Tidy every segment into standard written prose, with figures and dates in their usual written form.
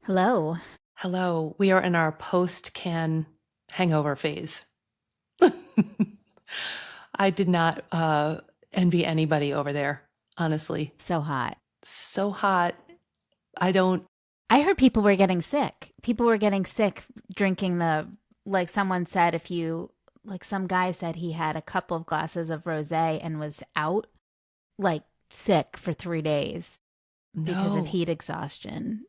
Hello. Hello, we are in our post-can hangover phase. I did not envy anybody over there, honestly. So hot. So hot. I don't, I heard people were getting sick. People were getting sick drinking like someone said, like some guy said he had a couple of glasses of rosé and was out, like sick for 3 days because of no. heat exhaustion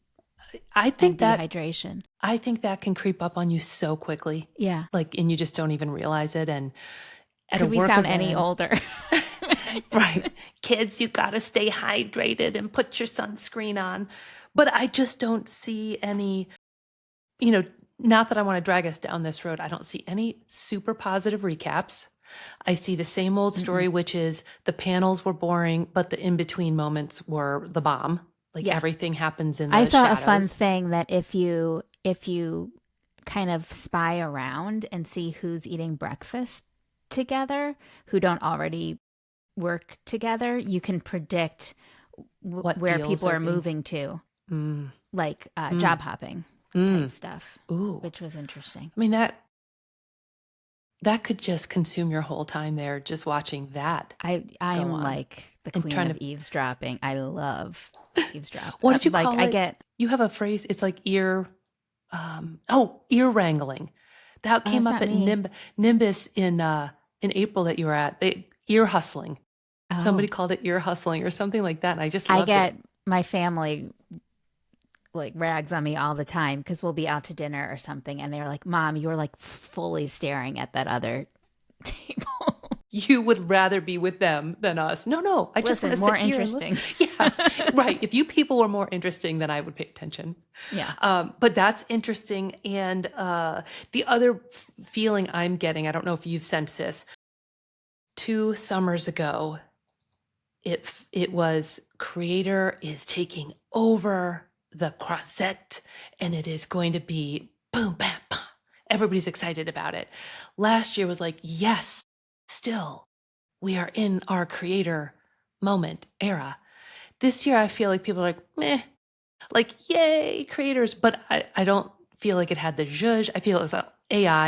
I and think that, dehydration. I think that can creep up on you so quickly. Yeah. And you just don't even realize it. And at a Could we work sound any event, older? right. Kids, you got to stay hydrated and put your sunscreen on. But I just don't see any, you know, not that I want to drag us down this road. I don't see any super positive recaps. I see the same old Mm-mm. story, which is the panels were boring, but the in between moments were the bomb. Like Yeah. everything happens in I the saw a fun shadows. thing that if you kind of spy around and see who's eating breakfast together, who don't already work together, you can predict What where deals people are are being. moving to, Mm, like mm, job hopping type mm. stuff, Ooh. which was interesting. I mean, that could just consume your whole time there, just watching that I go am on like the and queen trying of to. eavesdropping. I love eavesdrop. What did you Like call I it? get, You have a phrase. It's like ear wrangling. That oh, came that's up not at me. Nimbus in April that you were at. Ear hustling. Somebody Oh, called it ear hustling or something like that, and I just I loved it. get my family like rags on me all the time because we'll be out to dinner or something, and they're like, "Mom, you're like fully staring at that other table." You would rather be with them than us. No, no, I just want Listen, to more sit here and listen. interesting. Yeah, right. If you people were more interesting, then I would pay attention. Yeah. But that's interesting. And the other feeling I'm getting, I don't know if you've sensed this, 2 summers ago, it was creator is taking over the croisette and it is going to be boom, bam, bam. Everybody's excited about it. Last year was like, yes, still, we are in our creator moment era. This year, I feel like people are like, meh, like, yay, creators. But I don't feel like it had the zhuzh. I feel it was AI,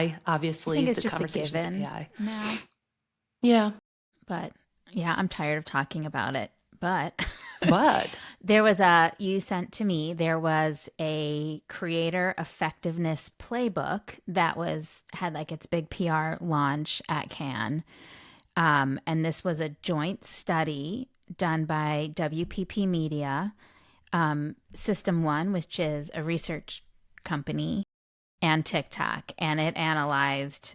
I obviously, think it's the just a conversations given AI. now. Yeah, But yeah, I'm tired of talking about it. But but you sent to me, there was a creator effectiveness playbook that had like its big PR launch at Cannes. And this was a joint study done by WPP Media, System One, which is a research company, and TikTok. And it analyzed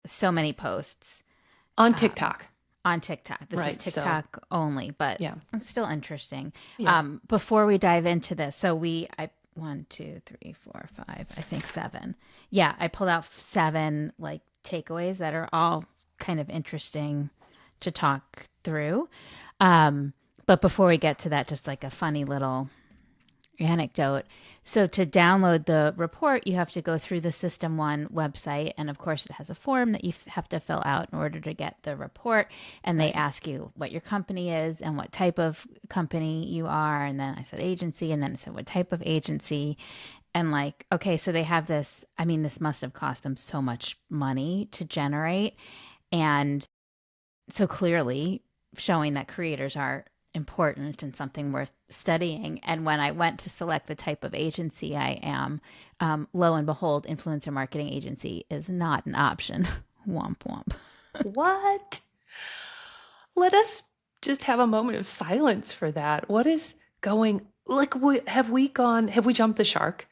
so many posts on um, TikTok. on TikTok. This is Right. So, TikTok only, but yeah. it's still interesting. Yeah. Before we dive into this, I one, two, three, four, five, I think seven. Yeah, I pulled out seven like takeaways that are all kind of interesting to talk through. But before we get to that, just like a funny little anecdote. So to download the report, you have to go through the System One website, and of course, it has a form that you have to fill out in order to get the report. And they Right. ask you what your company is and what type of company you are. And then I said agency, and then I said what type of agency. And like, okay, so they have this. I mean, this must have cost them so much money to generate, and so clearly showing that creators are important and something worth studying. And when I went to select the type of agency I am, lo and behold, influencer marketing agency is not an option. Womp womp. What? Let us just have a moment of silence for that. What is going like have we jumped the shark?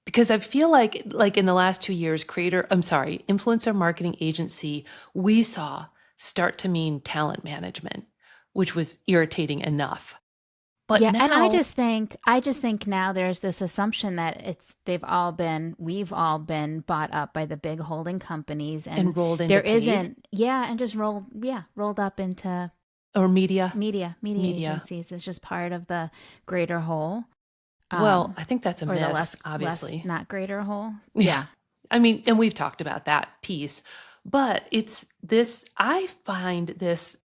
Because I feel like in the last 2 years, influencer marketing agency, we saw start to mean talent management, which was irritating enough. But Yeah, and now I just think now there's this assumption that we've all been bought up by the big holding companies, and enrolled into there paid isn't, and just rolled up into or media, media media. agencies is just part of the greater whole, Well, um I think that's a or the miss, less obviously. not greater whole. Yeah. Yeah. I mean, and we've talked about that piece, but it's this, I find this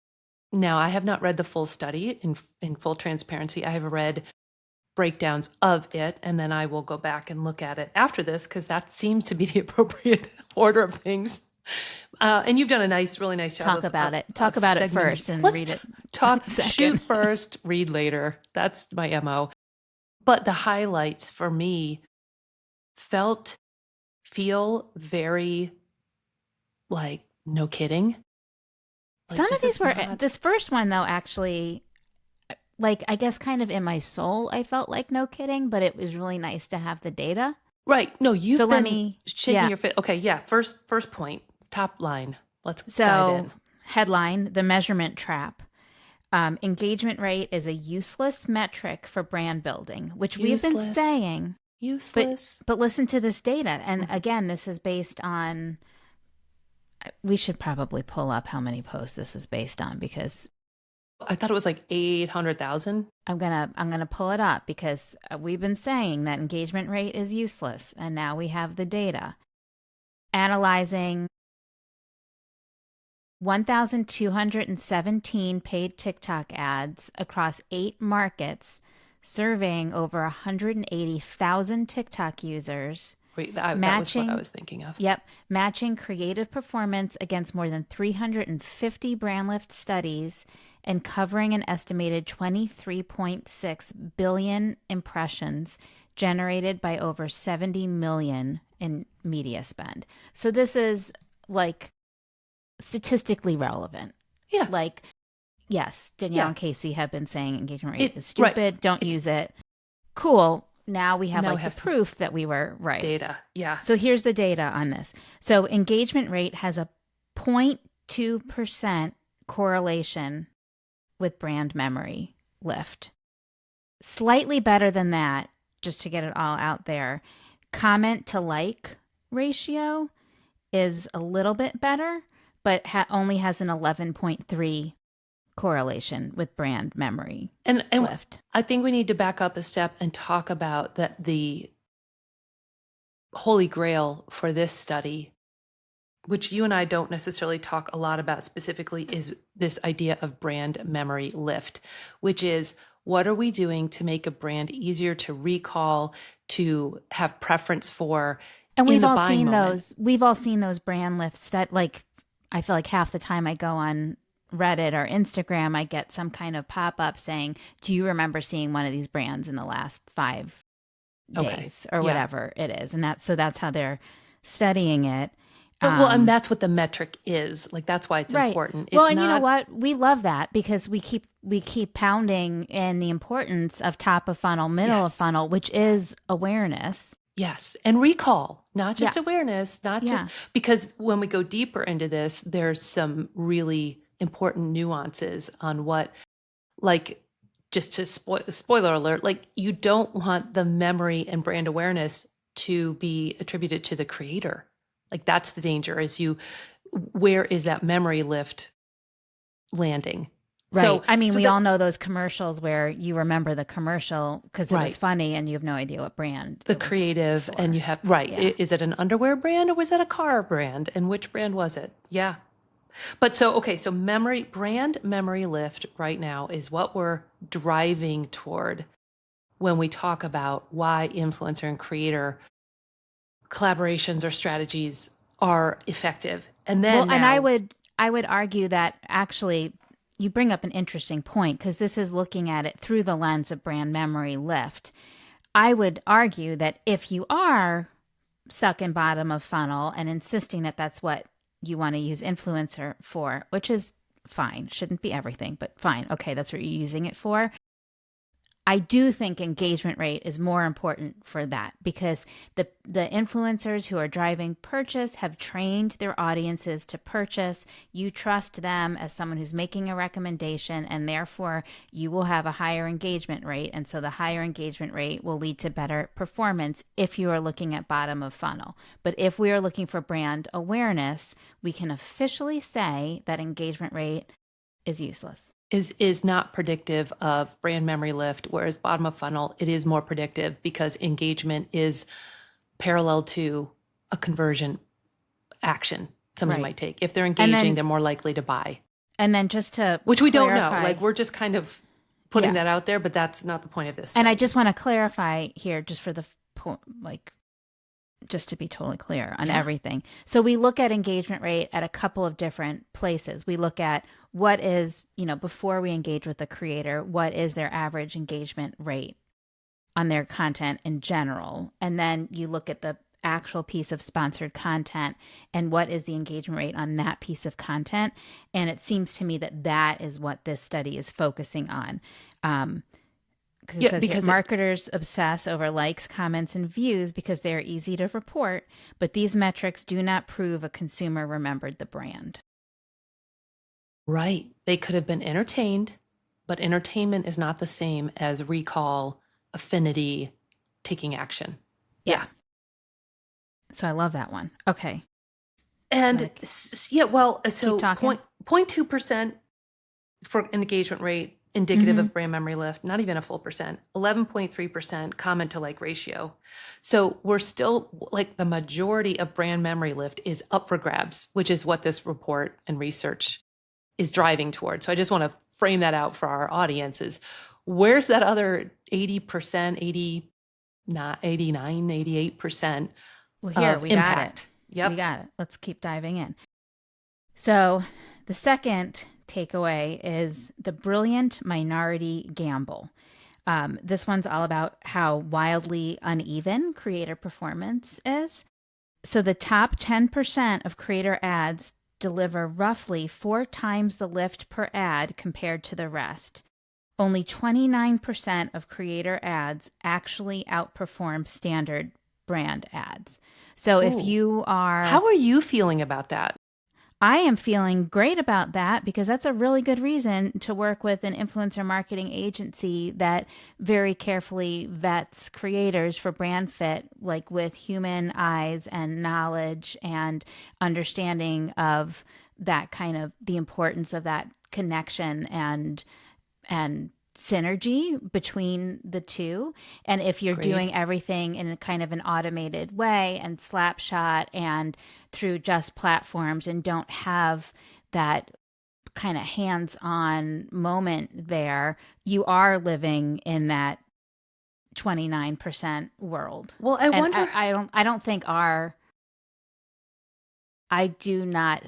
now, I have not read the full study in full transparency. I have read breakdowns of it, and then I will go back and look at it after this because that seems to be the appropriate order of things. And you've done a really nice job. Talk about it. Talk about it first and read it. Shoot first, read later. That's my MO. But the highlights for me feel very like, no kidding. Like, some of these were, this first one though, actually, like, I guess kind of in my soul, I felt like no kidding, but it was really nice to have the data. Right. No, you've been shaking your fit. Okay. Yeah. First point, top line. Let's dive in. Headline, the measurement trap. Engagement rate is a useless metric for brand building, which we've been saying. Useless. But listen to this data. And again, this is based on, we should probably pull up how many posts this is based on, because I thought it was like 800,000. I'm gonna pull it up because we've been saying that engagement rate is useless, and now we have the data. Analyzing 1,217 paid TikTok ads across 8 markets, surveying over 180,000 TikTok users. That was what I was thinking of. Yep. Matching creative performance against more than 350 brand lift studies and covering an estimated 23.6 billion impressions generated by over 70 million in media spend. So this is like statistically relevant. Yeah. Like, yes, Danielle and Casey have been saying engagement rate is stupid. Right. Don't use it. Cool. Now we have the proof that we were right. Data. Yeah. So here's the data on this. So engagement rate has a 0.2% correlation with brand memory lift. Slightly better than that, just to get it all out there, comment to like ratio is a little bit better, but only has an 11.3 correlation with brand memory and lift. I think we need to back up a step and talk about that the holy grail for this study, which you and I don't necessarily talk a lot about specifically, is this idea of brand memory lift, which is, what are we doing to make a brand easier to recall, to have preference for? And we've all seen those. We've all seen those brand lifts. Like, I feel like half the time I go on Reddit or Instagram, I get some kind of pop-up saying, do you remember seeing one of these brands in the last 5 days or whatever it is? And that's how they're studying it. And that's what the metric is. Like, that's why it's important. Well, and you know what? We love that because we keep pounding in the importance of top of funnel, middle of funnel, which is awareness. Yes. And recall, not just awareness, not just because when we go deeper into this, there's some really important nuances on what, like, just to spoiler alert, like, you don't want the memory and brand awareness to be attributed to the creator. Like, that's the danger, is where is that memory lift landing? Right. So, I mean, we all know those commercials where you remember the commercial because it was funny and you have no idea what brand. The creative for. And you have, Is it an underwear brand or was it a car brand? And which brand was it? Yeah. But so brand memory lift right now is what we're driving toward when we talk about why influencer and creator collaborations or strategies are effective. And then and I would argue that actually you bring up an interesting point, because this is looking at it through the lens of brand memory lift. I would argue that if you are stuck in bottom of funnel and insisting that that's what you want to use influencer for, which is fine, shouldn't be everything, but fine. Okay, that's what you're using it for. I do think engagement rate is more important for that, because the influencers who are driving purchase have trained their audiences to purchase. You trust them as someone who's making a recommendation, and therefore you will have a higher engagement rate. And so the higher engagement rate will lead to better performance if you are looking at bottom of funnel. But if we are looking for brand awareness, we can officially say that engagement rate is useless. Is not predictive of brand memory lift, whereas bottom of funnel, it is more predictive because engagement is parallel to a conversion action somebody might take. If they're engaging, they're more likely to buy. And then just to which we don't know. Like, we're just kind of putting Yeah. that out there, but that's not the point of this And I study. just want to clarify here, just for the point, like, just to be totally clear on Yeah. everything. So we look at engagement rate at a couple of different places. We look at what is, before we engage with the creator, what is their average engagement rate on their content in general. And then you look at the actual piece of sponsored content and what is the engagement rate on that piece of content. And it seems to me that that is what this study is focusing on. Because it Yeah, says here, because marketers obsess over likes, comments, and views because they are easy to report, but these metrics do not prove a consumer remembered the brand. right. They could have been entertained, but entertainment is not the same as recall, affinity, taking action. Yeah. Yeah. So I love that one. Okay. And yeah, well, Keep so talking. 0.2% for engagement rate, indicative of brand memory lift, not even a full percent, 11.3% comment to like ratio. So we're still like the majority of brand memory lift is up for grabs, which is what this report and research is driving toward. So I just want to frame that out for our audiences. Where's that other 80%, 89, 88% Well, here, of we got it. impact? We Yep. got it. Let's keep diving in. So, the second takeaway is the brilliant minority gamble. This one's all about how wildly uneven creator performance is. So, the top 10% of creator ads deliver roughly 4 times the lift per ad compared to the rest. Only 29% of creator ads actually outperform standard brand ads. So if Ooh. you are, How are you feeling about that? I am feeling great about that because that's a really good reason to work with an influencer marketing agency that very carefully vets creators for brand fit, like with human eyes and knowledge and understanding of that kind of the importance of that connection and synergy between the two. And if you're Great. doing everything in a kind of an automated way and slapshot and through just platforms and don't have that kind of hands-on moment there, you are living in that 29% world. Well, I And wonder. I don't think our I do not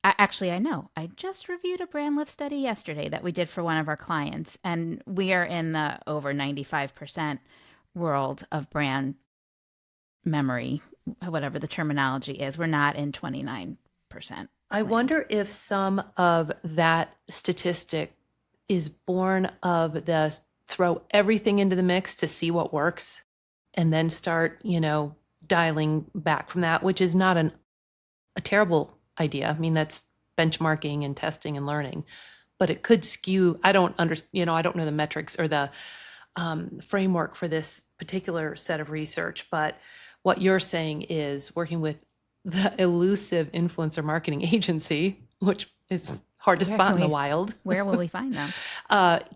actually, I know. I just reviewed a brand lift study yesterday that we did for one of our clients, and we are in the over 95% world of brand memory, whatever the terminology is. We're not in 29% I land. wonder if some of that statistic is born of the throw everything into the mix to see what works and then start, dialing back from that, which is not a terrible idea. I mean, that's benchmarking and testing and learning, but it could skew. I don't understand, I don't know the metrics or the framework for this particular set of research, but what you're saying is working with the elusive influencer marketing agency, which is hard to spot in the wild, Where will we find them?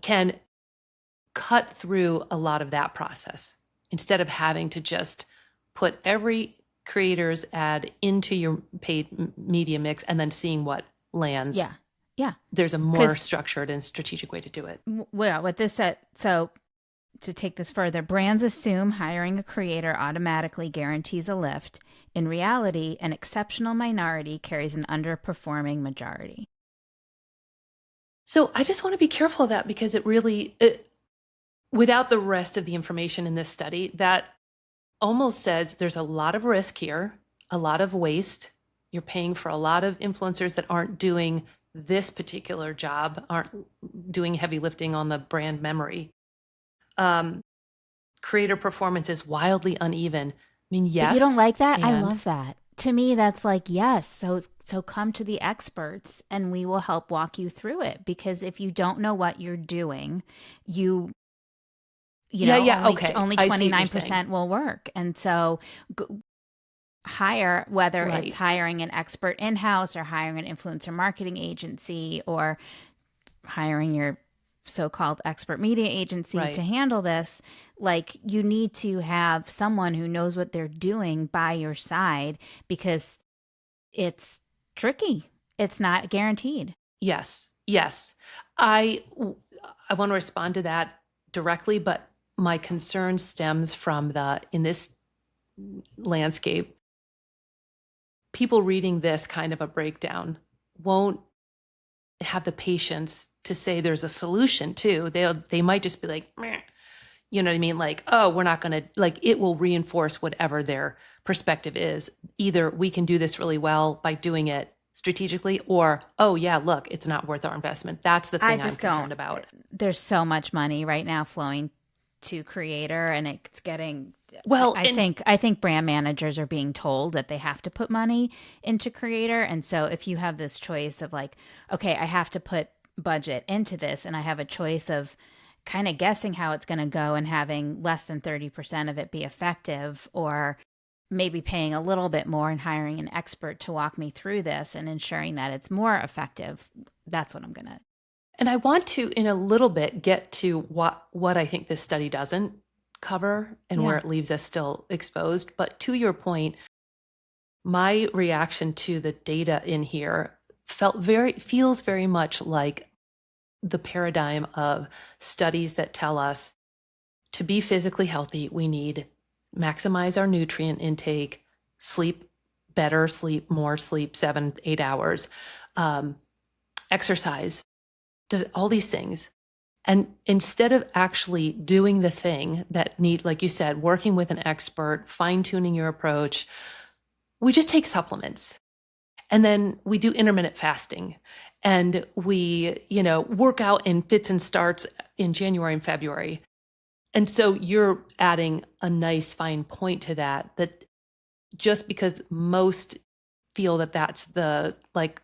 can cut through a lot of that process instead of having to just put every creator's ad into your paid media mix and then seeing what lands. Yeah. Yeah. There's a more structured and strategic way to do it. Well, what this said, so to take this further, brands assume hiring a creator automatically guarantees a lift. In reality, an exceptional minority carries an underperforming majority. So I just want to be careful of that because without the rest of the information in this study, that almost says there's a lot of risk here, a lot of waste. You're paying for a lot of influencers that aren't doing this particular job, aren't doing heavy lifting on the brand memory. Creator performance is wildly uneven. I mean, yes. But you don't like that? I love that. To me, that's like, yes. So come to the experts and we will help walk you through it. Because if you don't know what you're doing, okay. Only 29% will work. And so hire, whether it's hiring an expert in-house or hiring an influencer marketing agency or hiring your so-called expert media agency to handle this, like you need to have someone who knows what they're doing by your side because it's tricky. It's not guaranteed. Yes. I I want to respond to that directly, but my concern stems from in this landscape, people reading this kind of a breakdown won't have the patience to say there's a solution too. They might just be like, meh. You know what I mean? Like, oh, we're not going to, like, it will reinforce whatever their perspective is. Either we can do this really well by doing it strategically, or, oh yeah, look, it's not worth our investment. That's the I thing I'm just don't. concerned about. There's so much money right now flowing to creator, and it's getting. Well, I think brand managers are being told that they have to put money into creator, and so if you have this choice of like, okay, I have to put budget into this, and I have a choice of kind of guessing how it's going to go and having less than 30% of it be effective, or maybe paying a little bit more and hiring an expert to walk me through this and ensuring that it's more effective, that's what I'm going to. And I want to, in a little bit, get to what I think this study doesn't cover and where it leaves us still exposed. But to your point, my reaction to the data in here feels very much like the paradigm of studies that tell us to be physically healthy, we need maximize our nutrient intake, sleep better, sleep more, sleep 7-8 hours, exercise, all these things. And instead of actually doing the thing that like you said, working with an expert, fine-tuning your approach, we just take supplements. And then we do intermittent fasting, and we, work out in fits and starts in January and February. And so you're adding a nice fine point to that just because most feel that that's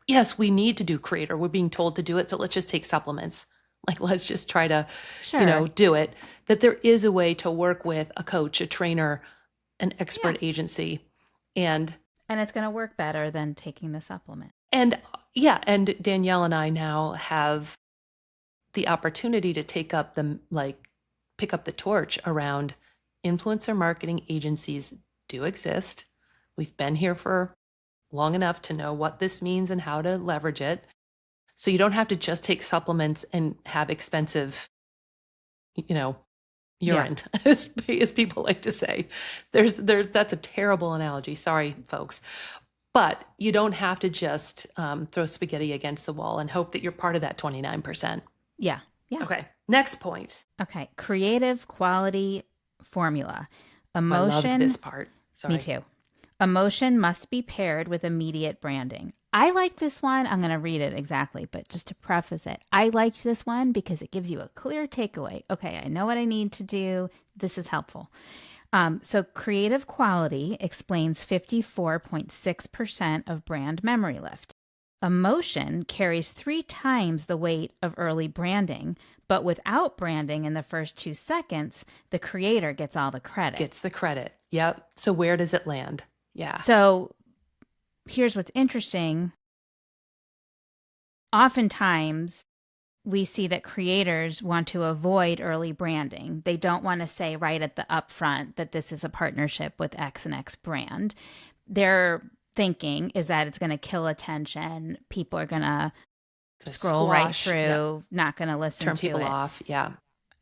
yes, we need to do creator. We're being told to do it. So let's just take supplements. Like, let's just try to, do it. That there is a way to work with a coach, a trainer, an expert agency. And it's going to work better than taking the supplement. And Danielle and I now have the opportunity to pick up the torch around influencer marketing agencies do exist. We've been here for long enough to know what this means and how to leverage it. So you don't have to just take supplements and have expensive, urine, as people like to say. That's a terrible analogy. Sorry, folks. But you don't have to just throw spaghetti against the wall and hope that you're part of that 29%. Yeah. Okay. Next point. Okay. Creative quality formula. Emotion. I love this part. Sorry. Me too. Emotion must be paired with immediate branding. I like this one. I'm going to read it exactly, but just to preface it, I liked this one because it gives you a clear takeaway. Okay, I know what I need to do. This is helpful. So creative quality explains 54.6% of brand memory lift. Emotion carries 3 times the weight of early branding, but without branding in the first 2 seconds, the creator gets all the credit. Gets the credit. Yep. So where does it land? Yeah. So here's what's interesting. Oftentimes, we see that creators want to avoid early branding. They don't want to say right at the upfront that this is a partnership with X and X brand. Their thinking is that it's going to kill attention. People are going to scroll right through, not going to listen to it. Turn people off, yeah.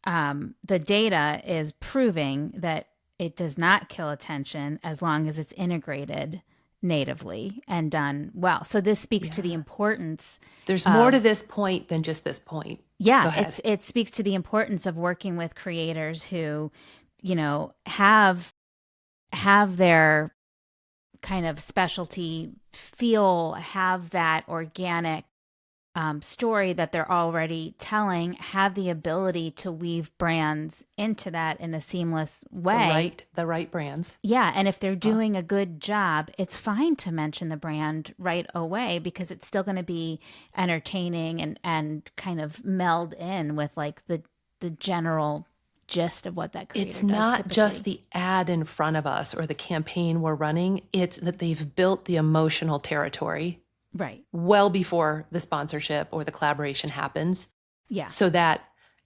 The data is proving that it does not kill attention as long as it's integrated natively and done well. So this speaks to the importance. There's more to this point than just this point. Yeah, it speaks to the importance of working with creators who, have their kind of specialty feel, have that organic story that they're already telling, have the ability to weave brands into that in a seamless way. The right brands. Yeah. And if they're doing a good job, it's fine to mention the brand right away because it's still going to be entertaining and kind of meld in with like the general gist of what that creator does. It's not typically. Just the ad in front of us or the campaign we're running. It's that they've built the emotional territory. Right. Well before the sponsorship or the collaboration happens. Yeah.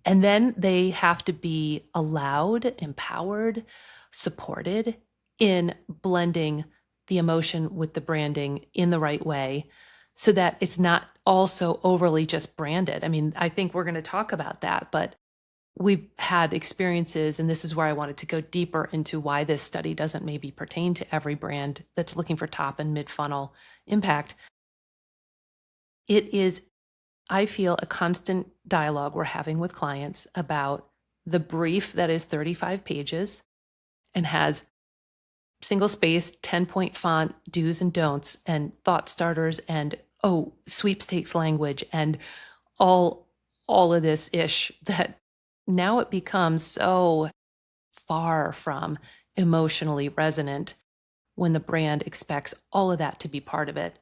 And then they have to be allowed, empowered, supported in blending the emotion with the branding in the right way so that it's not also overly just branded. I mean, I think we're going to talk about that, but we've had experiences, and this is where I wanted to go deeper into why this study doesn't maybe pertain to every brand that's looking for top and mid funnel impact. It is, I feel, a constant dialogue we're having with clients about the brief that is 35 pages and has single spaced 10-point font do's and don'ts and thought starters and sweepstakes language and all of this ish, that now it becomes so far from emotionally resonant when the brand expects all of that to be part of it.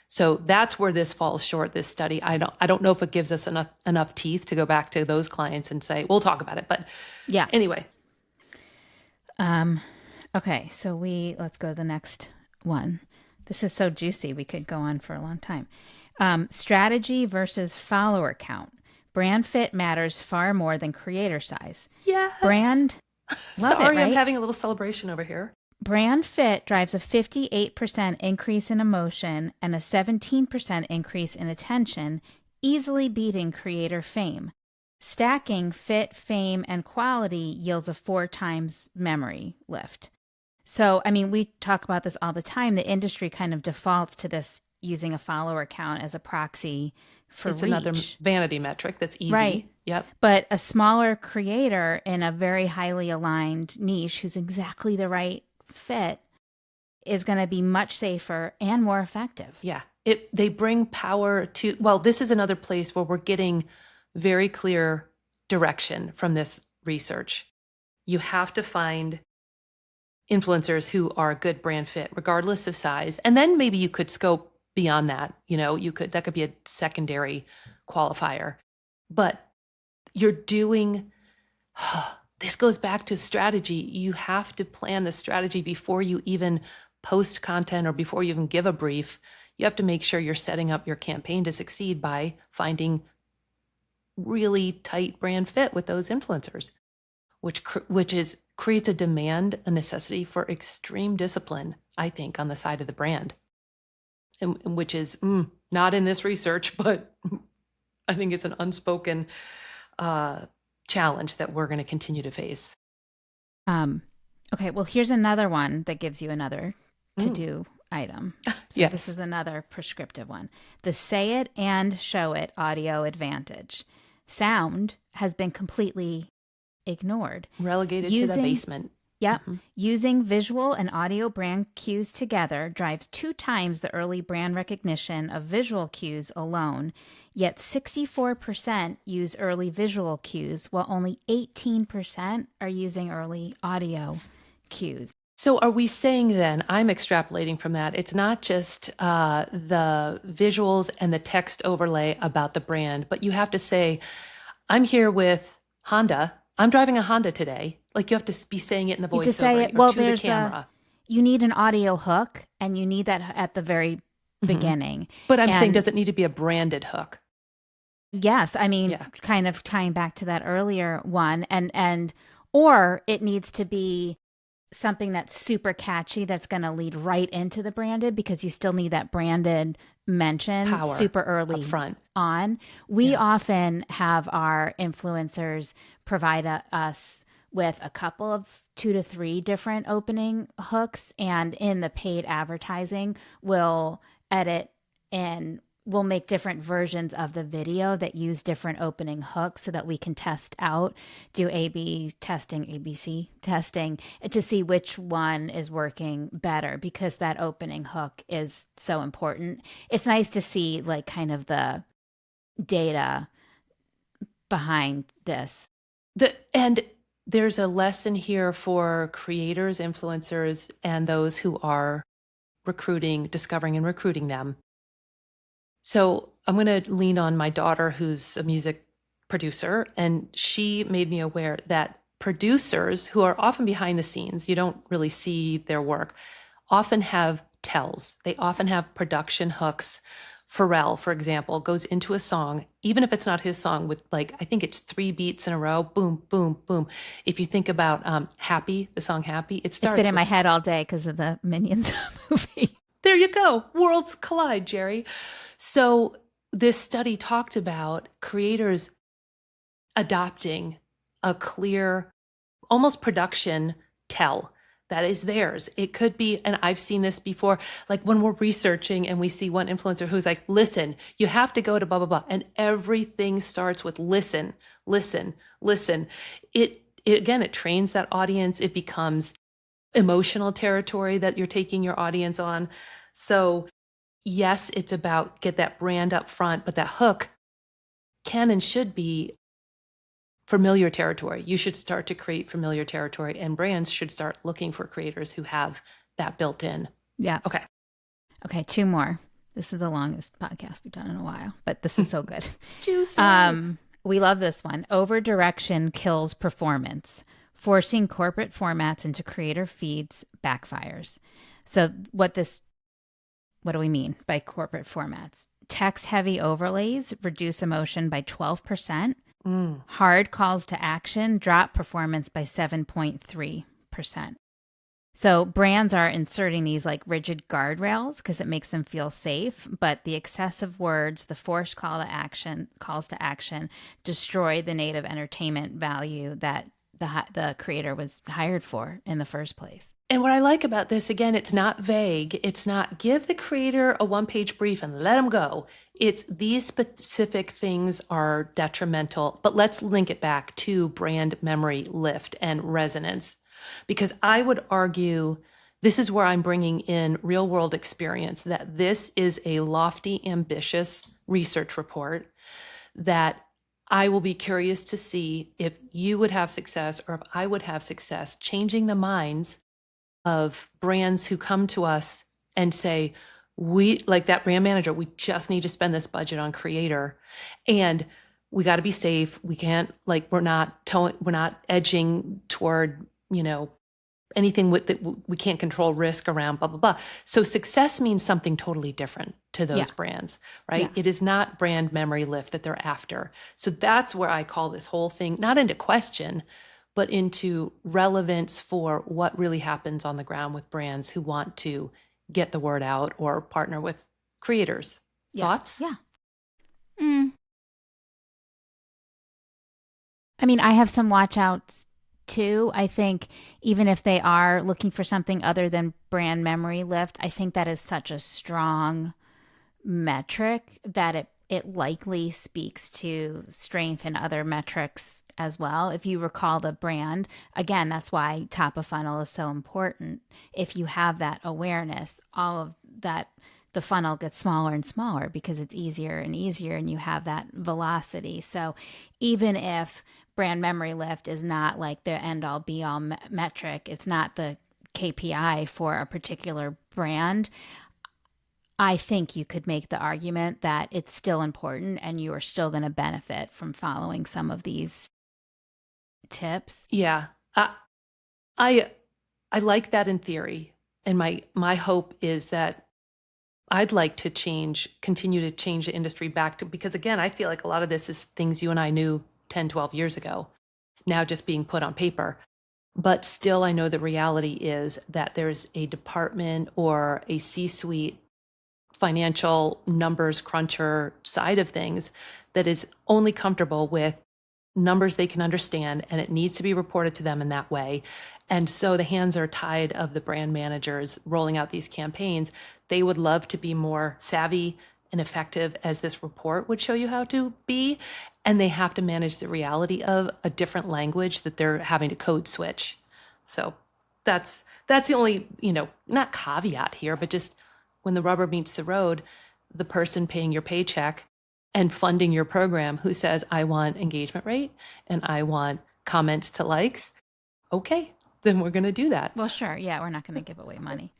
So that's where this falls short, this study. I don't know if it gives us enough teeth to go back to those clients and say, we'll talk about it. But Yeah. anyway. Okay, so let's go to the next one. This is so juicy. We could go on for a long time. Strategy versus follower count. Brand fit matters far more than creator size. Yes. Brand. Sorry, I'm having a little celebration over here. Brand fit drives a 58% increase in emotion and a 17% increase in attention, easily beating creator fame. Stacking fit, fame, and quality yields a 4 times memory lift. So, I mean, we talk about this all the time. The industry kind of defaults to this using a follower count as a proxy for It's reach. Another vanity metric that's easy. Right. Yep. But a smaller creator in a very highly aligned niche who's exactly the right fit is going to be much safer and more effective. Yeah. They bring power to, well, this is another place where we're getting very clear direction from this research. You have to find influencers who are a good brand fit, regardless of size. And then maybe you could scope beyond that. That could be a secondary qualifier. But you're doing, this goes back to strategy. You have to plan the strategy before you even post content or before you even give a brief. You have to make sure you're setting up your campaign to succeed by finding really tight brand fit with those influencers, which creates a demand, a necessity for extreme discipline, I think, on the side of the brand, and which is not in this research, but I think it's an unspoken challenge that we're going to continue to face. Okay, well, here's another one that gives you another to-do item. So yes. This is another prescriptive one. The say it and show it audio advantage. Sound has been completely ignored. Relegated to the basement. Yep. Mm-hmm. Using visual and audio brand cues together drives 2 times the early brand recognition of visual cues alone, yet 64% use early visual cues, while only 18% are using early audio cues. So are we saying then, I'm extrapolating from that, it's not just the visuals and the text overlay about the brand, but you have to say, I'm here with Honda. I'm driving a Honda today. Like, you have to be saying it in the voiceover to the camera. You need an audio hook, and you need that at the very beginning. But I'm saying, does it need to be a branded hook? Yes. I mean, kind of tying back to that earlier one, or it needs to be something that's super catchy that's going to lead right into the branded, because you still need that branded mention power super early front on. We often have our influencers provide us with a couple of 2 to 3 different opening hooks, and in the paid advertising, we'll edit and we'll make different versions of the video that use different opening hooks so that we can test out, do ABC testing to see which one is working better, because that opening hook is so important. It's nice to see like kind of the data behind this. And there's a lesson here for creators, influencers, and those who are discovering and recruiting them. So I'm going to lean on my daughter, who's a music producer, and she made me aware that producers who are often behind the scenes, you don't really see their work, often have tells. They often have production hooks. Pharrell, for example, goes into a song, even if it's not his song, with I think it's 3 beats in a row, boom, boom, boom. If you think about Happy, the song Happy, it starts. It's been in my head all day because of the Minions movie. There you go. Worlds collide, Jerry. So this study talked about creators adopting a clear, almost production tell that is theirs. It could be, and I've seen this before, like when we're researching and we see one influencer who's like, listen, you have to go to blah, blah, blah. And everything starts with listen, listen, listen. Again, it trains that audience. It becomes emotional territory that you're taking your audience on. So yes, it's about get that brand up front, but that hook can and should be familiar territory. You should start to create familiar territory, and brands should start looking for creators who have that built in. Yeah. Okay. Okay, two more. This is the longest podcast we've done in a while, but this is so good. Juicy. We love this one. Over direction kills performance. Forcing corporate formats into creator feeds backfires. So what do we mean by corporate formats? Text heavy overlays reduce emotion by 12%. Hard calls to action drop performance by 7.3%. So brands are inserting these like rigid guardrails because it makes them feel safe, but the excessive words, the forced calls to action destroy the native entertainment value that the creator was hired for in the first place. And what I like about this, again, it's not vague. It's not give the creator a one-page brief and let them go. It's these specific things are detrimental, but let's link it back to brand memory lift and resonance. Because I would argue this is where I'm bringing in real world experience, that this is a lofty, ambitious research report that I will be curious to see if you would have success or if I would have success changing the minds of brands who come to us and say, we, like that brand manager, we just need to spend this budget on creator, and we got to be safe. We can't, like, we're not edging toward, anything that we can't control risk around, blah, blah, blah. So success means something totally different to those brands, right? Yeah. It is not brand memory lift that they're after. So that's where I call this whole thing, not into question, but into relevance for what really happens on the ground with brands who want to get the word out or partner with creators. Yeah. Thoughts? Yeah. I mean, I have some watch outs too. I think even if they are looking for something other than brand memory lift, I think that is such a strong metric that it likely speaks to strength in other metrics as well. If you recall the brand, again, that's why top of funnel is so important. If you have that awareness, all of that, the funnel gets smaller and smaller because it's easier and easier and you have that velocity. So even if brand memory lift is not like the end all be all metric, it's not the KPI for a particular brand, I think you could make the argument that it's still important and you are still going to benefit from following some of these tips. Yeah. I like that in theory. And my hope is that I'd like to continue to change the industry back to, because again, I feel like a lot of this is things you and I knew 10, 12 years ago, now just being put on paper. But still, I know the reality is that there's a department or a C-suite financial numbers cruncher side of things that is only comfortable with numbers they can understand, and it needs to be reported to them in that way. And so the hands are tied of the brand managers rolling out these campaigns. They would love to be more savvy and effective as this report would show you how to be. And they have to manage the reality of a different language that they're having to code switch. So that's the only, not caveat here, but just when the rubber meets the road, the person paying your paycheck and funding your program who says, I want engagement rate and I want comments to likes. Okay, then we're going to do that. Well, sure. Yeah, we're not going to give away money.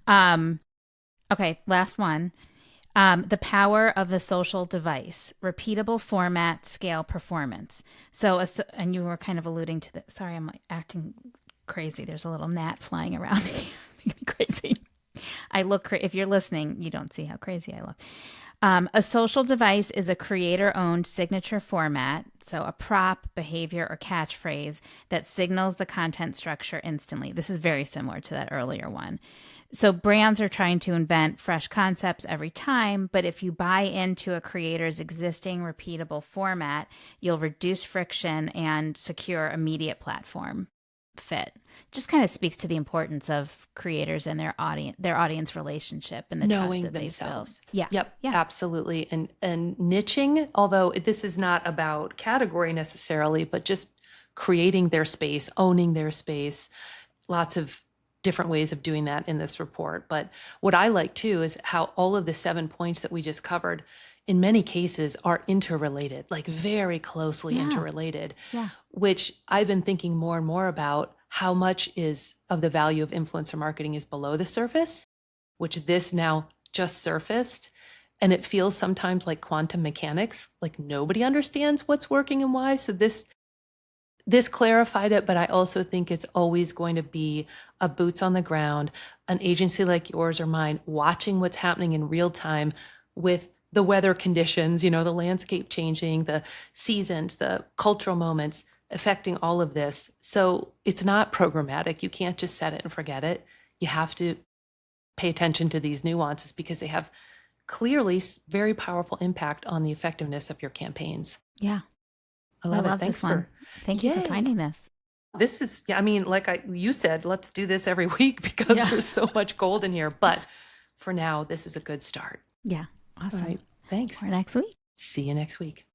Okay, last one. The power of the social device, repeatable format, scale performance. So, and you were kind of alluding to this. Sorry, I'm like acting crazy. There's a little gnat flying around me. Making me crazy. I look, if you're listening, you don't see how crazy I look. A social device is a creator-owned signature format, so a prop, behavior, or catchphrase that signals the content structure instantly. This is very similar to that earlier one. So brands are trying to invent fresh concepts every time, but if you buy into a creator's existing repeatable format, you'll reduce friction and secure immediate platform fit. Just kind of speaks to the importance of creators and their audience relationship and the trust Knowing that they've built. themselves. Yeah. Yep, Yeah. absolutely. And niching, although this is not about category necessarily, but just creating their space, owning their space. Lots of different ways of doing that in this report. But what I like too is how all of the 7 points that we just covered, in many cases, are interrelated, like very closely Yeah. interrelated, Yeah. which I've been thinking more and more about how much is of the value of influencer marketing is below the surface, which this now just surfaced. And it feels sometimes like quantum mechanics, like nobody understands what's working and why. So this clarified it, but I also think it's always going to be a boots on the ground, an agency like yours or mine, watching what's happening in real time with the weather conditions, the landscape changing, the seasons, the cultural moments affecting all of this. So it's not programmatic. You can't just set it and forget it. You have to pay attention to these nuances because they have clearly very powerful impact on the effectiveness of your campaigns. Yeah. I love it. love Thanks this one. Thank you for Yay. finding this. This is, yeah, I mean, like you said, let's do this every week because Yeah. there's so much gold in here. But for now, this is a good start. Yeah. Awesome. All right. Thanks. For next week. See you next week.